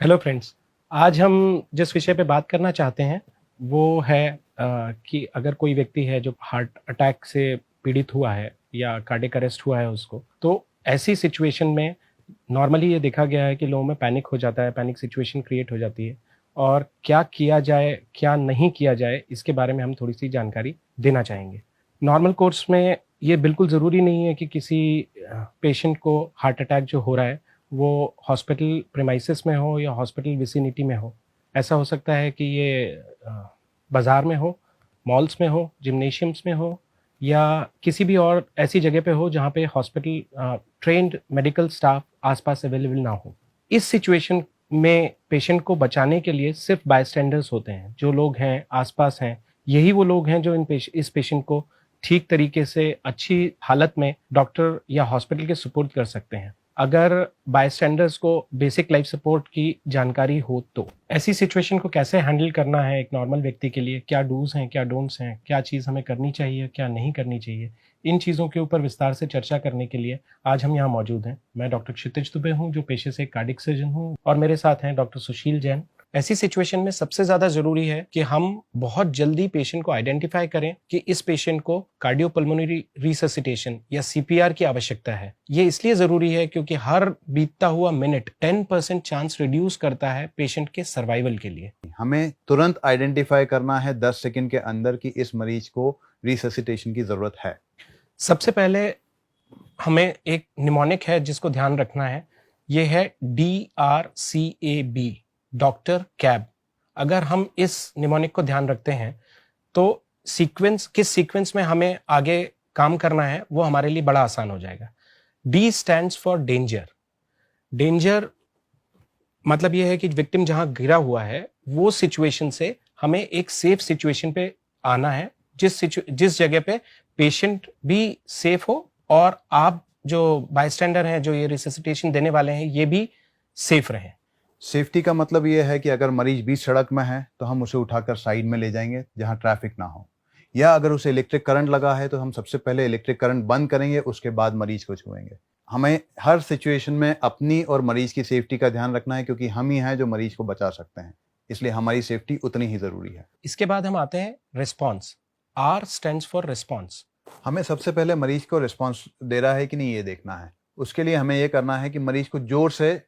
Hello friends. आज हम जिस विषय पे बात करना चाहते हैं वो है कि अगर कोई व्यक्ति है जो हार्ट अटैक से पीड़ित हुआ है या कार्डियक अरेस्ट हुआ है उसको, तो ऐसी सिचुएशन में नॉर्मली ये देखा गया है कि लोगों में पैनिक हो जाता है, पैनिक सिचुएशन क्रिएट हो जाती है और क्या किया जाए, क्या नहीं किया जाए, इसके बारे में हम थोड़ी-सी जानकारी देना चाहेंगे। नॉर्मल कोर्स में ये बिल्कुल ज़रूरी नहीं है कि किसी पेशेंट को हार्ट अटैक जो हो रहा है वो हॉस्पिटल प्रेमाइसेस में हो या हॉस्पिटल विसिनिटी में हो। ऐसा हो सकता है कि ये बाज़ार में हो, मॉल्स में हो, जिम्नेशियम्स में हो या किसी भी और ऐसी जगह पे हो जहाँ पे हॉस्पिटल ट्रेन्ड मेडिकल स्टाफ आस-पास अवेलेबल ना हो। इस सिचुएशन में पेशेंट को बचाने के लिए सिर्फ बायस्टैंडर्स होते हैं। जो लोग हैं, आस-पास हैं, यही वो लोग हैं जो इस पेशेंट को ठीक तरीके से अच्छी हालत में डॉक्टर या हॉस्पिटल के सुपुर्द कर सकते हैं। अगर बायस्टैंडर्स को बेसिक लाइफ सपोर्ट की जानकारी हो तो। ऐसी सिचुएशन को कैसे हैंडल करना है एक नॉर्मल व्यक्ति के लिए, क्या डूज़ हैं, क्या डोंट्स हैं, क्या चीज़ हमें करनी चाहिए, क्या नहीं करनी चाहिए, इन चीज़ों के ऊपर विस्तार से चर्चा करने के लिए आज हम यहाँ मौजूद हैं। मैं डॉक्टर क्षितिज दुबे हूँ जो पेशे से एक कार्डियक सर्जन हूँ और मेरे साथ हैं डॉक्टर सुशील जैन। ऐसी सिचुएशन में सबसे ज़्यादा ज़रूरी है कि हम बहुत जल्दी पेशेंट को आइडेंटिफ़ाई करें कि इस पेशेंट को कार्डियोपल्मोनरी रिससिटेशन या सीपीआर की आवश्यकता है। ये इसलिए ज़रूरी है क्योंकि हर बीतता हुआ मिनट 10% चांस रिड्यूस करता है पेशेंट के सर्वाइवल के लिए। हमें तुरंत आइडेंटिफ़ाई करना है 10 सेकंड के अंदर कि इस मरीज को रिससिटेशन की ज़रूरत है। सबसे पहले हमें एक निमोनिक है जिसको ध्यान रखना है, ये है DRCAB, डॉक्टर कैब। अगर हम इस निमोनिक को ध्यान रखते हैं तो किस सीक्वेंस में हमें आगे काम करना है वो हमारे लिए बड़ा आसान हो जाएगा। D stands for danger. Danger मतलब ये है कि विक्टिम जहां गिरा हुआ है वो सिचुएशन से हमें एक सेफ सिचुएशन पे आना है, जिस जगह पे पेशेंट भी सेफ हो और आप जो बायस्टैंडर हैं, जो ये रिससिटेशन देने वाले हैं, ये भी सेफ रहें। सेफ्टी का मतलब ये है कि अगर मरीज बीच सड़क में है तो हम उसे उठाकर साइड में ले जाएंगे जहां ट्रैफिक ना हो, या अगर उसे इलेक्ट्रिक करंट लगा है तो हम सबसे पहले इलेक्ट्रिक करंट बंद करेंगे, उसके बाद मरीज को छुएंगे। हमें हर सिचुएशन में अपनी और मरीज की सेफ्टी का ध्यान रखना है क्योंकि हम ही हैं जो मरीज को बचा सकते हैं, इसलिए हमारी सेफ्टी उतनी ही जरूरी है। इसके बाद हम आते हैं response. R stands for response. हमें सबसे पहले मरीज को रिस्पॉन्स दे रहा है कि नहीं ये देखना है। उसके लिए हमें ये करना है कि मरीज को जोर से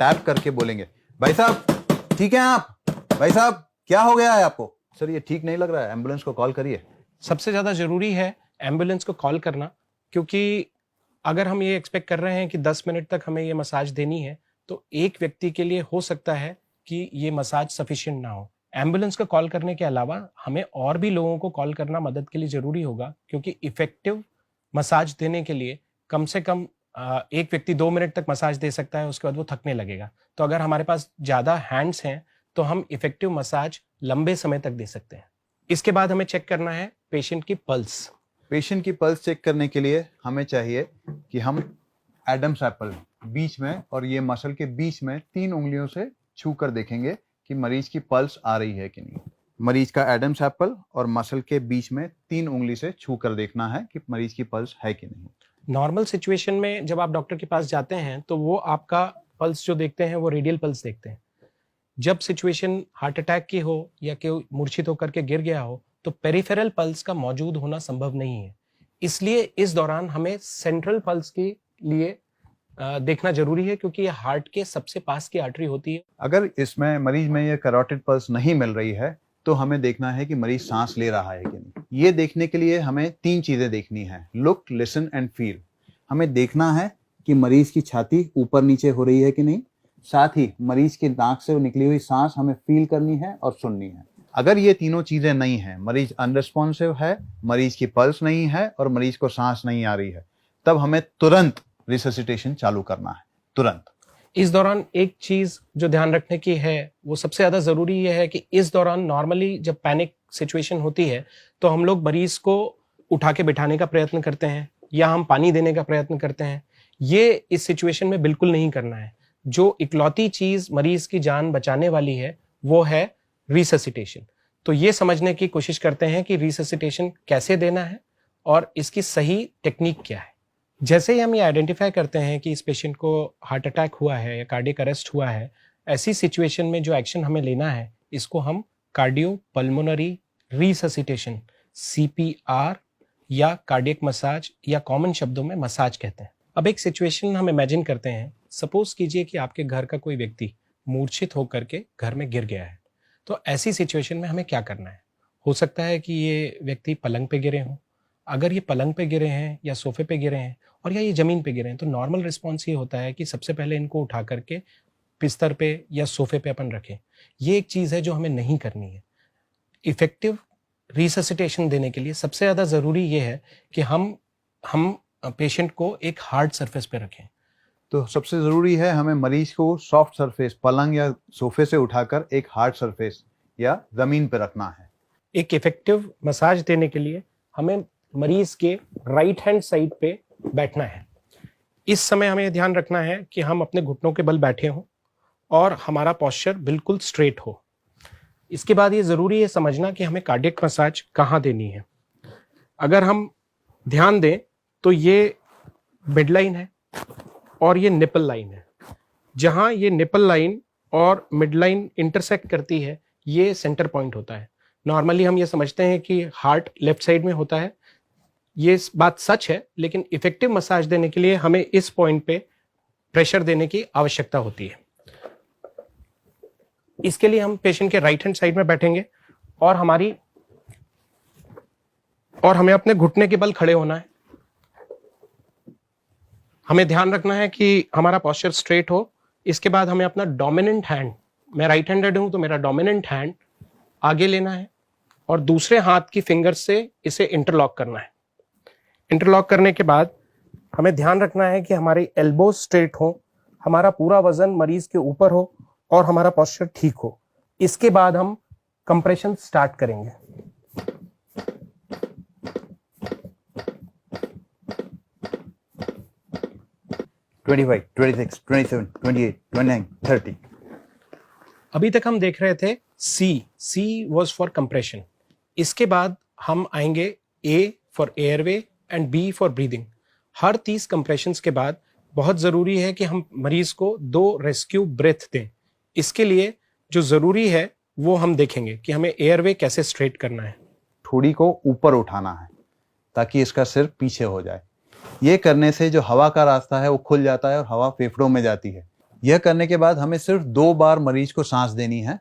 टैप करके बोलेंगे, भाई साहब ठीक है आप, भाई साहब क्या हो गया है आपको, सर ये ठीक नहीं लग रहा है, एम्बुलेंस को कॉल करिए। सबसे ज़्यादा ज़रूरी है एम्बुलेंस को कॉल करना, क्योंकि अगर हम ये एक्सपेक्ट कर रहे हैं कि 10 मिनट तक हमें ये मसाज देनी है तो एक व्यक्ति के लिए हो सकता है कि ये मसाज सफिशिएंट ना हो। एम्बुलेंस को कॉल करने के अलावा हमें और भी लोगों को कॉल करना मदद के लिए ज़रूरी होगा, क्योंकि इफ़ेक्टिव मसाज देने के लिए कम से कम एक व्यक्ति 2 मिनट तक मसाज दे सकता है, उसके बाद वो थकने लगेगा। तो अगर हमारे पास ज़्यादा हैंड्स हैं तो हम इफ़ेक्टिव मसाज लंबे समय तक दे सकते हैं। इसके बाद हमें चेक करना है पेशेंट की पल्स। पेशेंट की पल्स चेक करने के लिए हमें चाहिए कि हम एडम्स एप्पल बीच में और ये मसल के बीच में 3 उंगलियों से छू कर देखेंगे कि मरीज की पल्स आ रही है कि नहीं। मरीज का एडम्स एप्पल और मसल के बीच में 3 उंगली से छू कर देखना है कि मरीज की पल्स है कि नहीं। नॉर्मल सिचुएशन में जब आप डॉक्टर के पास जाते हैं तो वो आपका पल्स जो देखते हैं वो रेडियल पल्स देखते हैं। जब सिचुएशन हार्ट अटैक की हो या कोई मूर्छित होकर के गिर गया हो तो पेरिफेरल पल्स का मौजूद होना संभव नहीं है। इसलिए इस दौरान हमें सेंट्रल पल्स के लिए देखना जरूरी है, क्योंकि ये हार्ट के सबसे पास की आर्टरी होती है। अगर इसमें मरीज में ये कैरोटिड पल्स नहीं मिल रही है तो हमें देखना है कि मरीज सांस ले रहा है कि नहीं। ये देखने के लिए हमें 3 चीजें देखनी है, लुक, लिसन एंड फील। हमें देखना है कि मरीज की छाती ऊपर नीचे हो रही है कि नहीं, साथ ही मरीज की नाक से निकली हुई सांस हमें फील करनी है और सुननी है। अगर ये तीनों चीजें नहीं है, मरीज अनरिस्पॉन्सिव है, मरीज की पल्स नहीं है और मरीज को सांस नहीं आ रही है, तब हमें तुरंत रिससिटेशन चालू करना है, तुरंत। इस दौरान एक चीज जो ध्यान रखने की है वो सबसे ज्यादा जरूरी ये है कि इस दौरान नॉर्मली जब पैनिक सिचुएशन होती है तो हम लोग मरीज को उठा के बिठाने का प्रयत्न करते हैं या हम पानी देने का प्रयत्न करते हैं। ये इस सिचुएशन में बिल्कुल नहीं करना है। जो इकलौती चीज मरीज की जान बचाने वाली है वो है रिससिटेशन। तो ये समझने की कोशिश करते हैं कि रिससिटेशन कैसे देना है और इसकी सही टेक्निक क्या है। जैसे ही हम ये आइडेंटिफाई करते हैं कि इस पेशेंट को हार्ट अटैक हुआ है या कार्डियक अरेस्ट हुआ है, ऐसी सिचुएशन में जो एक्शन हमें लेना है इसको हम कार्डियो पल्मोनरी रिससिटेशन CPR या कार्डियक मसाज या कॉमन शब्दों में मसाज कहते हैं। अब एक सिचुएशन हम इमेजिन करते हैं, सपोज कीजिए कि आपके घर का कोई व्यक्ति मूर्छित होकर के घर में गिर गया है। तो ऐसी सिचुएशन में हमें क्या करना है? हो सकता है कि ये व्यक्ति पलंग पे गिरे हों। अगर ये पलंग पे गिरे हैं या सोफे पे गिरे हैं और या ये ज़मीन पे गिरे हैं, तो नॉर्मल रिस्पॉन्स ये होता है कि सबसे पहले इनको उठा करके बिस्तर पे या सोफे पे अपन रखें। ये एक चीज़ है जो हमें नहीं करनी है। इफेक्टिव रिससिटेशन देने के लिए सबसे ज़्यादा ज़रूरी ये है कि हम पेशेंट को एक हार्ड सरफेस पे रखें। तो सबसे ज़रूरी है हमें मरीज को सॉफ्ट सरफेस, पलंग या सोफे से उठाकर एक हार्ड सरफेस या ज़मीन पर रखना है। एक इफेक्टिव मसाज देने के लिए हमें मरीज के राइट हैंड साइड पे बैठना है। इस समय हमें ध्यान रखना है कि हम अपने घुटनों के बल बैठे हों और हमारा पोस्चर बिल्कुल स्ट्रेट हो। इसके बाद ये ज़रूरी है समझना कि हमें कार्डियक मसाज कहाँ देनी है। अगर हम ध्यान दें तो ये मिड लाइन है और ये निपल लाइन है। जहाँ ये निपल लाइन और मिड लाइन इंटरसेक्ट करती है, ये सेंटर पॉइंट होता है। नॉर्मली हम ये समझते हैं कि हार्ट लेफ्ट साइड में होता है। ये बात सच है, लेकिन इफेक्टिव मसाज देने के लिए हमें इस पॉइंट पे प्रेशर देने की आवश्यकता होती है। इसके लिए हम पेशेंट के राइट हैंड साइड में बैठेंगे और हमें अपने घुटने के बल खड़े होना है। हमें ध्यान रखना है कि हमारा पोस्चर स्ट्रेट हो। इसके बाद हमें अपना डोमिनेंट हैंड, मैं राइट हैंडेड हूं तो मेरा डोमिनेंट हैंड आगे लेना है और दूसरे हाथ की फिंगर से इसे इंटरलॉक करना है। इंटरलॉक करने के बाद हमें ध्यान रखना है कि हमारी एल्बो स्ट्रेट हो, हमारा पूरा वजन मरीज के ऊपर हो और हमारा पोस्चर ठीक हो। इसके बाद हम कंप्रेशन स्टार्ट करेंगे। (25, 26, 27, 28, 29, 30). अभी तक हम देख रहे थे C वॉज फॉर कंप्रेशन। इसके बाद हम आएंगे A for airway and B for breathing. Her 30 compressions के बाद बहुत ज़रूरी है कि हम मरीज को 2 रेस्क्यू ब्रेथ दें। इसके लिए जो ज़रूरी है वो हम देखेंगे कि हमें एयरवे कैसे स्ट्रेट करना है। ठोड़ी को ऊपर उठाना है ताकि इसका सिर पीछे हो जाए। ये करने से जो हवा का रास्ता है वो खुल जाता है और हवा फेफड़ों में जाती है। यह करने के बाद हमें सिर्फ 2 बार मरीज को सांस देनी है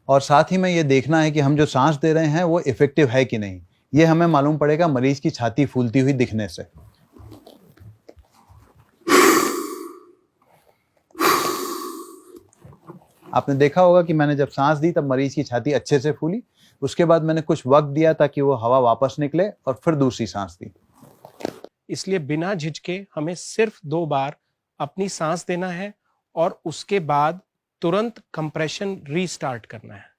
और साथ ही में ये देखना है कि हम जो सांस दे रहे हैं वो इफेक्टिव है कि नहीं। ये हमें मालूम पड़ेगा मरीज की छाती फूलती हुई दिखने से। आपने देखा होगा कि मैंने जब सांस दी तब मरीज की छाती अच्छे से फूली। उसके बाद मैंने कुछ वक्त दिया ताकि वो हवा वापस निकले और फिर दूसरी सांस दी। इसलिए बिना झिझके हमें सिर्फ 2 बार अपनी सांस देना है और उसके बाद तुरंत कंप्रेशन रीस्टार्ट करना है।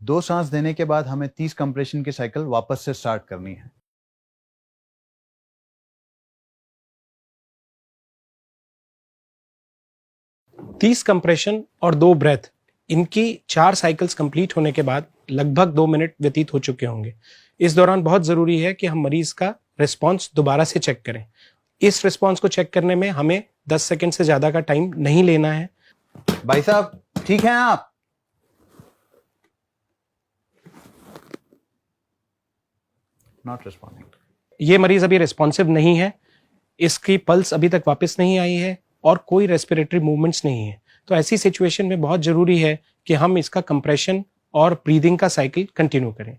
2 सांस देने के बाद हमें 30 कंप्रेशन की साइकिल वापस से स्टार्ट करनी है। तीस कंप्रेशन और 2 ब्रेथ, इनकी 4 साइकिल्स कंप्लीट होने के बाद लगभग 2 मिनट व्यतीत हो चुके होंगे। इस दौरान बहुत जरूरी है कि हम मरीज का रिस्पॉन्स दोबारा से चेक करें। इस रिस्पॉन्स को चेक करने में हमें 10 सेकंड से ज्यादा का टाइम नहीं लेना है। भाई साहब ठीक हैं आप? Not responding. ये मरीज अभी रिस्पॉन्सिव नहीं है, इसकी पल्स अभी तक वापस नहीं आई है और कोई रेस्पिरेटरी मूवमेंट्स नहीं है। तो ऐसी सिचुएशन में बहुत जरूरी है कि हम इसका कंप्रेशन और ब्रीदिंग का साइकिल कंटिन्यू करें।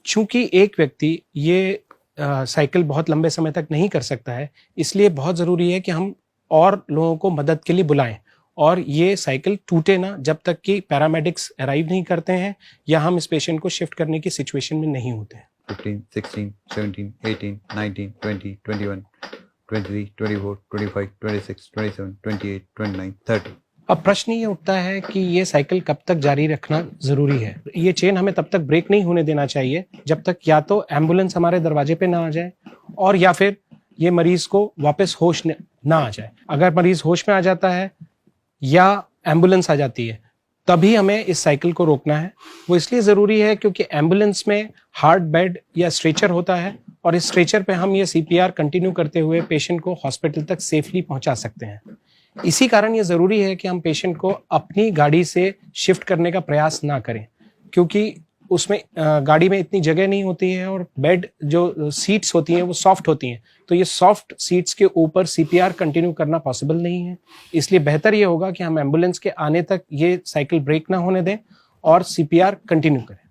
चूंकि एक व्यक्ति ये साइकिल बहुत लंबे समय तक नहीं कर सकता है, इसलिए बहुत ज़रूरी है कि हम और लोगों को मदद के लिए बुलाएं और ये साइकिल टूटे ना जब तक कि पैरामेडिक्स अराइव नहीं करते हैं या हम इस पेशेंट को शिफ्ट करने की सिचुएशन में नहीं होते हैं। 15, 16, 17, 18, 19, 20, 21, 23, 24, 25, 26, 27, 28, 29, 30। अब प्रश्न ये उठता है कि ये साइकिल कब तक जारी रखना जरूरी है। ये चेन हमें तब तक ब्रेक नहीं होने देना चाहिए जब तक या तो एम्बुलेंस हमारे दरवाजे पे ना आ जाए और या फिर ये मरीज को वापस होश ना आ जाए। अगर मरीज होश में आ जाता है या एम्बुलेंस आ जाती है तभी हमें इस साइकिल को रोकना है। वो इसलिए ज़रूरी है क्योंकि एम्बुलेंस में हार्ट बेड या स्ट्रेचर होता है और इस स्ट्रेचर पे हम ये CPR कंटिन्यू करते हुए पेशेंट को हॉस्पिटल तक सेफली पहुंचा सकते हैं। इसी कारण ये ज़रूरी है कि हम पेशेंट को अपनी गाड़ी से शिफ्ट करने का प्रयास ना करें, क्योंकि उसमें गाड़ी में इतनी जगह नहीं होती है और बेड जो सीट्स होती हैं वो सॉफ्ट होती हैं, तो ये सॉफ्ट सीट्स के ऊपर सीपीआर कंटिन्यू करना पॉसिबल नहीं है। इसलिए बेहतर ये होगा कि हम एम्बुलेंस के आने तक ये साइकिल ब्रेक ना होने दें और सीपीआर कंटिन्यू करें।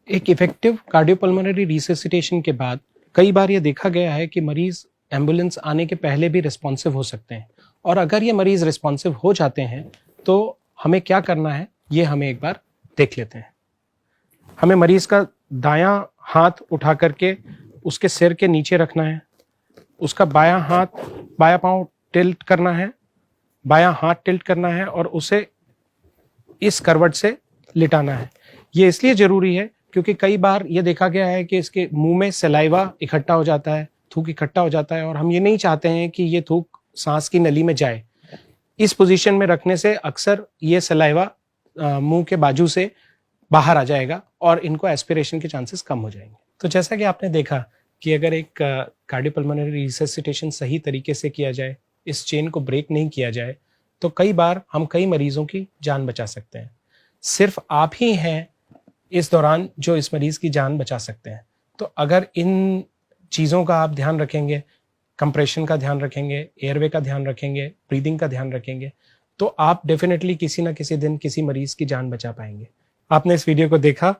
एक इफेक्टिव कार्डियोपल्मोनरी रिससिटेशन के बाद कई बार ये देखा गया है कि मरीज एम्बुलेंस आने के पहले भी रिस्पॉन्सिव हो सकते हैं, और अगर ये मरीज रिस्पॉन्सिव हो जाते हैं तो हमें क्या करना है ये हमें एक बार देख लेते हैं। हमें मरीज का दायां हाथ उठा करके उसके सिर के नीचे रखना है, उसका बायां पांव टिल्ट करना है, बायां हाथ टिल्ट करना है और उसे इस करवट से लिटाना है। ये इसलिए जरूरी है क्योंकि कई बार ये देखा गया है कि इसके मुंह में सलाइवा इकट्ठा हो जाता है, थूक इकट्ठा हो जाता है, और हम ये नहीं चाहते हैं कि ये थूक सांस की नली में जाए। इस पोजीशन में रखने से अक्सर ये सलाइवा मुंह के बाजू से बाहर आ जाएगा और इनको एस्पिरेशन के चांसेस कम हो जाएंगे। तो जैसा कि आपने देखा कि अगर एक कार्डियोपल्मोनरी रिससिटेशन सही तरीके से किया जाए, इस चेन को ब्रेक नहीं किया जाए, तो कई बार हम कई मरीजों की जान बचा सकते हैं। सिर्फ आप ही हैं इस दौरान जो इस मरीज की जान बचा सकते हैं। तो अगर इन चीज़ों का आप ध्यान रखेंगे, कंप्रेशन का ध्यान रखेंगे, एयरवे का ध्यान रखेंगे, ब्रीदिंग का ध्यान रखेंगे, तो आप डेफिनेटली किसी ना किसी दिन किसी मरीज की जान बचा पाएंगे। आपने इस वीडियो को देखा,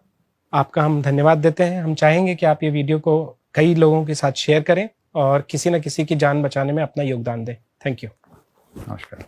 आपका हम धन्यवाद देते हैं। हम चाहेंगे कि आप ये वीडियो को कई लोगों के साथ शेयर करें और किसी न किसी की जान बचाने में अपना योगदान दें। Thank you. नमस्कार।